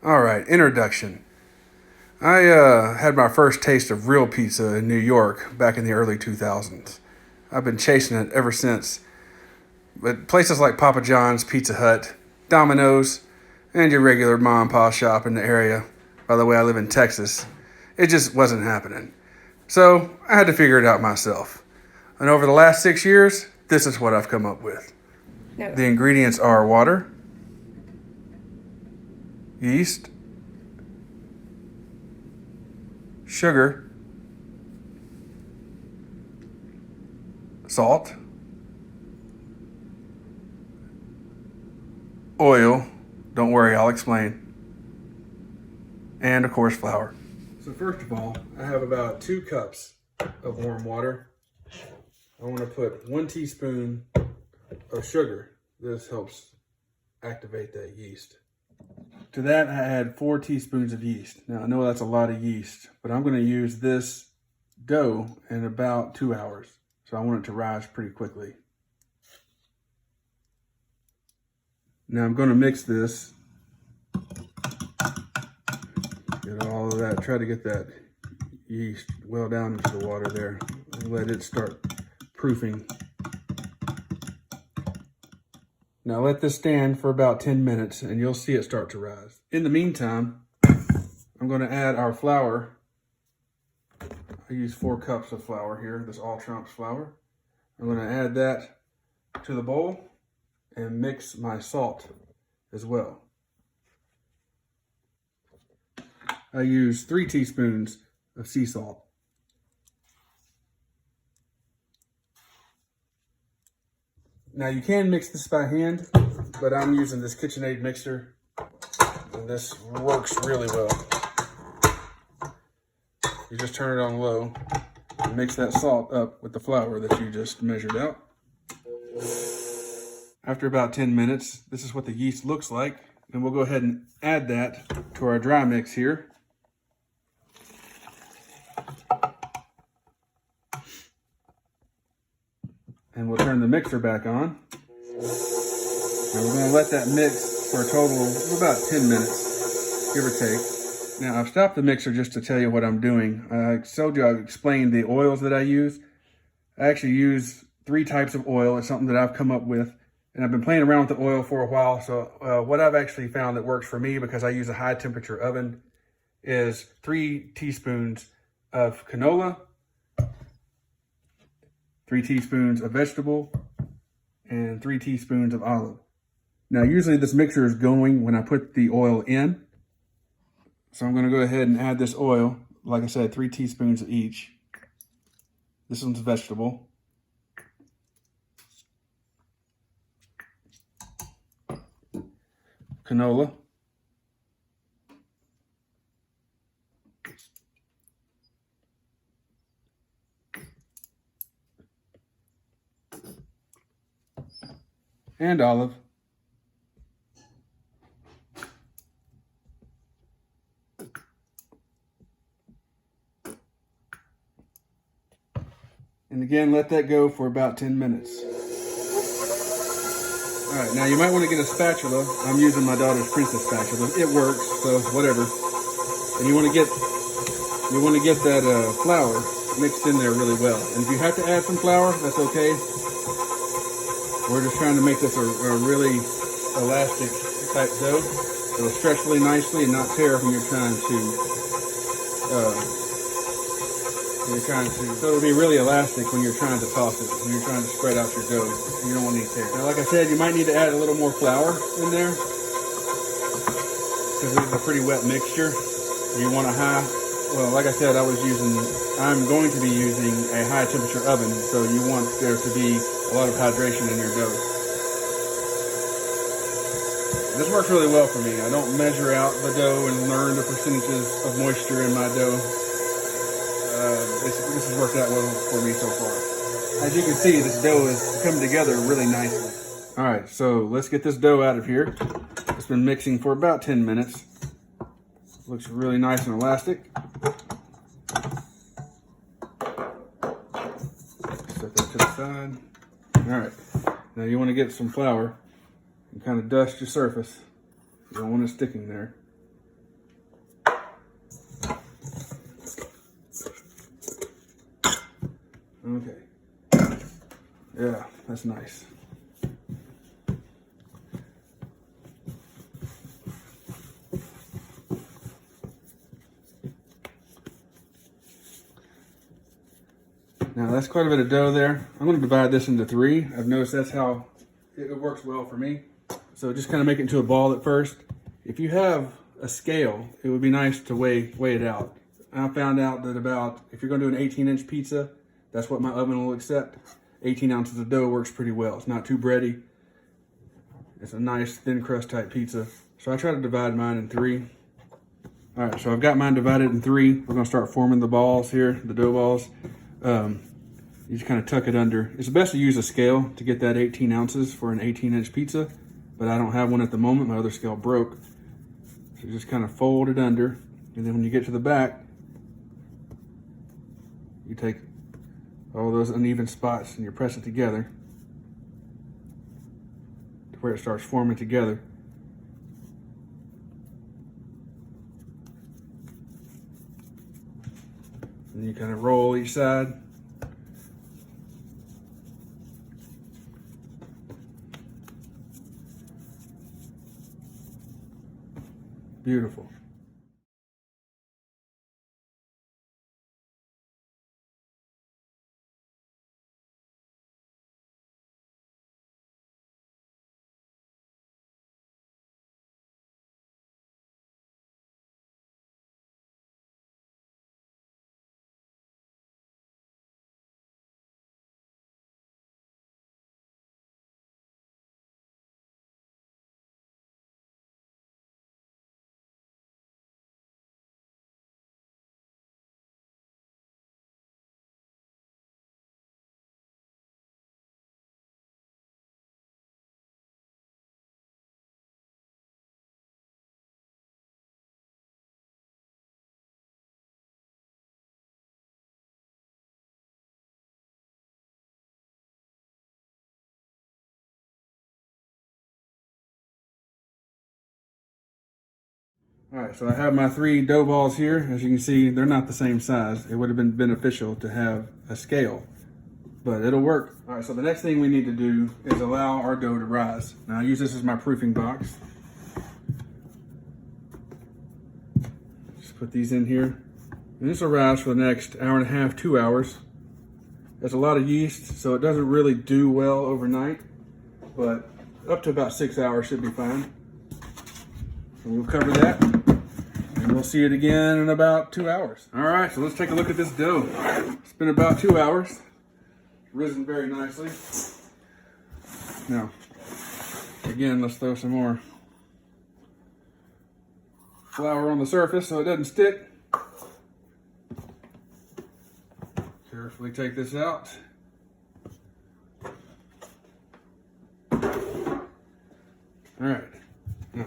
All right, introduction. I had my first taste of real pizza in New York back in the early 2000s. I've been chasing it ever since. But places like Papa John's, Pizza Hut, Domino's, and your regular mom and pop shop in the area, by the way, I live in Texas, it just wasn't happening. So I had to figure it out myself. And over the last 6 years, this is what I've come up with. No. The ingredients are water, yeast, sugar, salt, oil, don't worry, I'll explain, and of course flour. So first of all, I have about 2 cups of warm water. I want to put 1 teaspoon of sugar. This helps activate that yeast. To that, I add 4 teaspoons of yeast. Now, I know that's a lot of yeast, but I'm going to use this dough in about 2 hours. So I want it to rise pretty quickly. Now I'm going to mix this. Get all of that, try to get that yeast well down into the water there. And let it start proofing. Now let this stand for about 10 minutes and you'll see it start to rise. In the meantime, I'm going to add our flour. I use 4 cups of flour here, this All Trumps flour. I'm going to add that to the bowl and mix my salt as well. I use 3 teaspoons of sea salt. Now you can mix this by hand, but I'm using this KitchenAid mixer and this works really well. You just turn it on low and mix that salt up with the flour that you just measured out. After about 10 minutes, this is what the yeast looks like. And we'll go ahead and add that to our dry mix here. And we'll turn the mixer back on. And we're going to let that mix for a total of about 10 minutes, give or take. Now, I've stopped the mixer just to tell you what I'm doing. I told you I explained the oils that I use. I actually use 3 types of oil. It's something that I've come up with. And I've been playing around with the oil for a while. So what I've actually found that works for me, because I use a high temperature oven, is 3 teaspoons of canola, 3 teaspoons of vegetable, and 3 teaspoons of olive. Now, usually this mixer is going when I put the oil in. So I'm going to go ahead and add this oil. Like I said, 3 teaspoons of each. This one's vegetable. Canola. And olive. And again, let that go for about 10 minutes. All right, now you might want to get a spatula. I'm using my daughter's Princess spatula. It works, so whatever. And you want to get that flour mixed in there really well. And if you have to add some flour, that's okay. We're just trying to make this a really elastic type dough. It'll stretch really nicely and not tear when you're trying to, so it'll be really elastic when you're trying to toss it, when you're trying to spread out your dough. You don't want any tear. Now, like I said, you might need to add a little more flour in there because this is a pretty wet mixture. You want a like I said, I'm going to be using a high temperature oven, so you want there to be a lot of hydration in your dough. This works really well for me. I don't measure out the dough and learn the percentages of moisture in my dough. This has worked out well for me so far. As you can see, this dough has come together really nicely. All right, so let's get this dough out of here. It's been mixing for about 10 minutes. Looks really nice and elastic. Set that to the side. All right, now you want to get some flour and kind of dust your surface. You don't want it sticking there. Yeah, that's nice. Now that's quite a bit of dough there. I'm going to divide this into 3. I've noticed that's how it works well for me. So just kind of make it into a ball at first. If you have a scale, it would be nice to weigh it out. I found out that if you're going to do an 18-inch pizza, that's what my oven will accept. 18 ounces of dough works pretty well. It's not too bready. It's a nice thin crust type pizza. So I try to divide mine in 3. All right, so I've got mine divided in 3. We're going to start forming the balls here, the dough balls. You just kind of tuck it under. It's best to use a scale to get that 18 ounces for an 18-inch pizza, but I don't have one at the moment. My other scale broke. So just kind of fold it under, and then when you get to the back, you take all those uneven spots and you press it together to where it starts forming together. And you kind of roll each side. Beautiful. All right, so I have my 3 dough balls here. As you can see, they're not the same size. It would have been beneficial to have a scale, but it'll work. All right, so the next thing we need to do is allow our dough to rise. Now I use this as my proofing box. Just put these in here. And this will rise for the next hour and a half, 2 hours. There's a lot of yeast, so it doesn't really do well overnight, but up to about 6 hours should be fine. So we'll cover that, and we'll see it again in about 2 hours. All right, so let's take a look at this dough. It's been about 2 hours. Risen very nicely. Now, again, let's throw some more flour on the surface so it doesn't stick. Carefully take this out. All right, now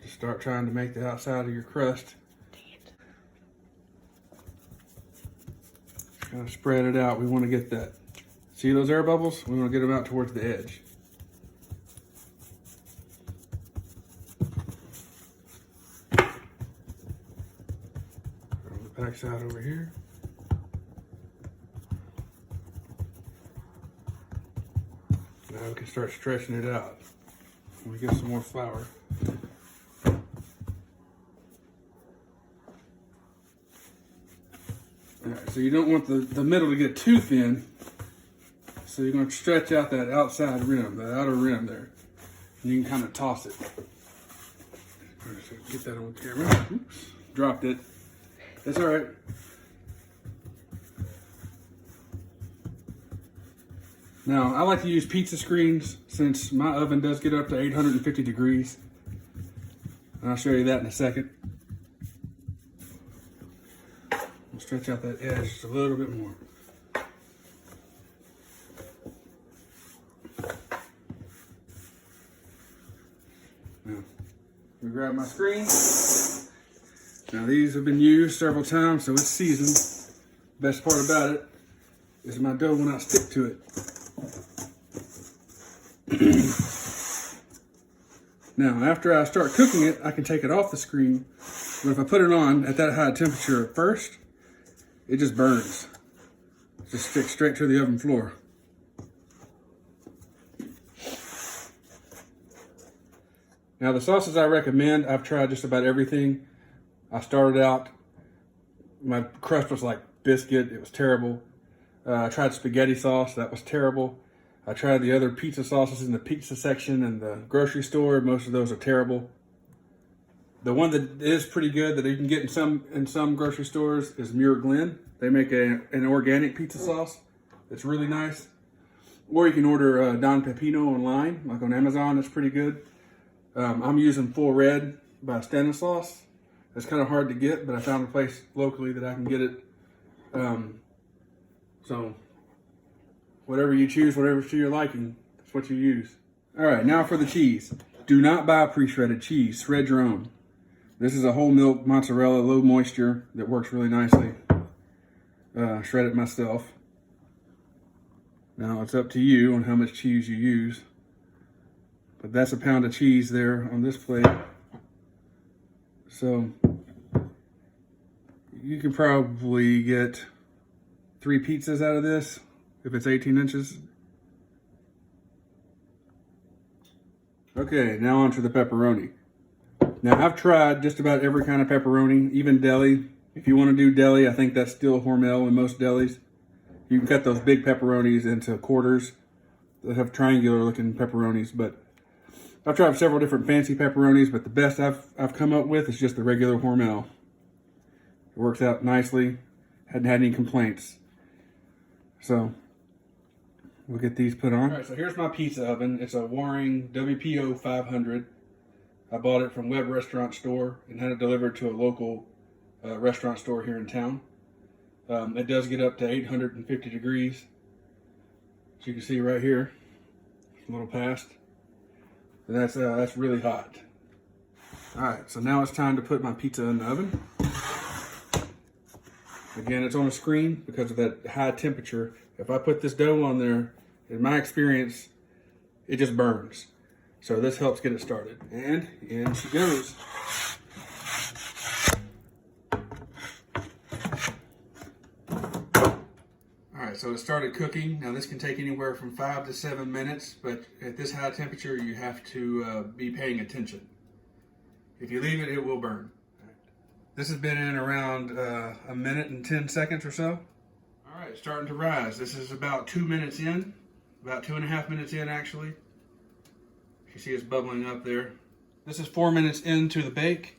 just start trying to make the outside of your crust. Kind of spread it out. We want to get that. See those air bubbles? We want to get them out towards the edge. Throw the backside over here. Now we can start stretching it out. We get some more flour. All right, so you don't want the middle to get too thin. So you're going to stretch out that outside rim, that outer rim there. And you can kind of toss it. Get that on camera. Oops, dropped it. That's all right. Now, I like to use pizza screens since my oven does get up to 850 degrees. And I'll show you that in a second. We'll stretch out that edge just a little bit more. Now, we grab my screen. Now, these have been used several times, so it's seasoned. Best part about it is my dough will not stick to it. Now, after I start cooking it, I can take it off the screen. But if I put it on at that high temperature at first, it just burns. just stick straight to the oven floor. Now the sauces I recommend, I've tried just about everything. I started out, my crust was like biscuit, it was terrible. I tried spaghetti sauce, that was terrible. I tried the other pizza sauces in the pizza section in the grocery store, most of those are terrible. The one that is pretty good that you can get in some grocery stores is Muir Glen. They make an organic pizza sauce that's really nice. Or you can order Don Pepino online, like on Amazon, it's pretty good. I'm using Full Red by Stanislaus. It's kind of hard to get, but I found a place locally that I can get it. So whatever you choose, whatever's to your liking, that's what you use. All right, now for the cheese. Do not buy pre-shredded cheese, shred your own. This is a whole milk mozzarella, low moisture, that works really nicely. Shred it myself. Now it's up to you on how much cheese you use. But that's a pound of cheese there on this plate. So you can probably get 3 pizzas out of this if it's 18 inches. Okay, now onto the pepperoni. Now I've tried just about every kind of pepperoni, even deli. If you want to do deli, I think that's still Hormel in most delis. You can cut those big pepperonis into quarters that have triangular looking pepperonis, but I've tried several different fancy pepperonis, but the best I've come up with is just the regular Hormel. It works out nicely. Hadn't had any complaints. So we'll get these put on. All right, so here's my pizza oven. It's a Waring WPO 500. I bought it from Web Restaurant Store and had it delivered to a local restaurant store here in town. It does get up to 850 degrees. As you can see right here, a little past. And that's really hot. All right, so now it's time to put my pizza in the oven. Again, it's on a screen because of that high temperature. If I put this dough on there, in my experience, it just burns. So this helps get it started. And in she goes. All right, so it started cooking. Now this can take anywhere from 5 to 7 minutes, but at this high temperature, you have to be paying attention. If you leave it, it will burn. This has been in around 1 minute and 10 seconds or so. All right, starting to rise. This is about 2 minutes in, about 2.5 minutes in actually. You see it's bubbling up there. This is 4 minutes into the bake.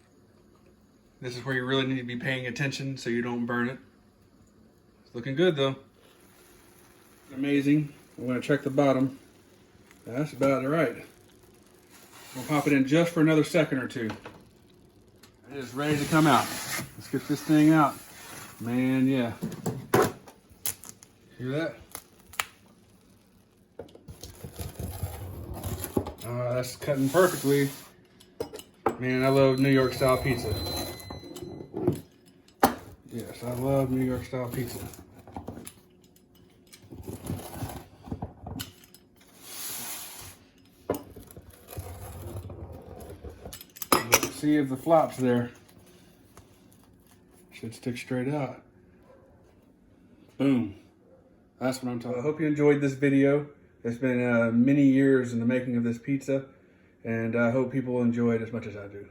This is where you really need to be paying attention so you don't burn it. It's looking good though. Amazing. I'm gonna check the bottom. That's about right. We'll pop it in just for another second or two. It is ready to come out. Let's get this thing out. Man, yeah. Hear that? That's cutting perfectly. Man, I love New York style pizza. Yes, I love New York style pizza. Let's see if the flop's there. Should stick straight out. Boom. That's what I'm talking about. I hope you enjoyed this video. It's been many years in the making of this pizza, and I hope people enjoy it as much as I do.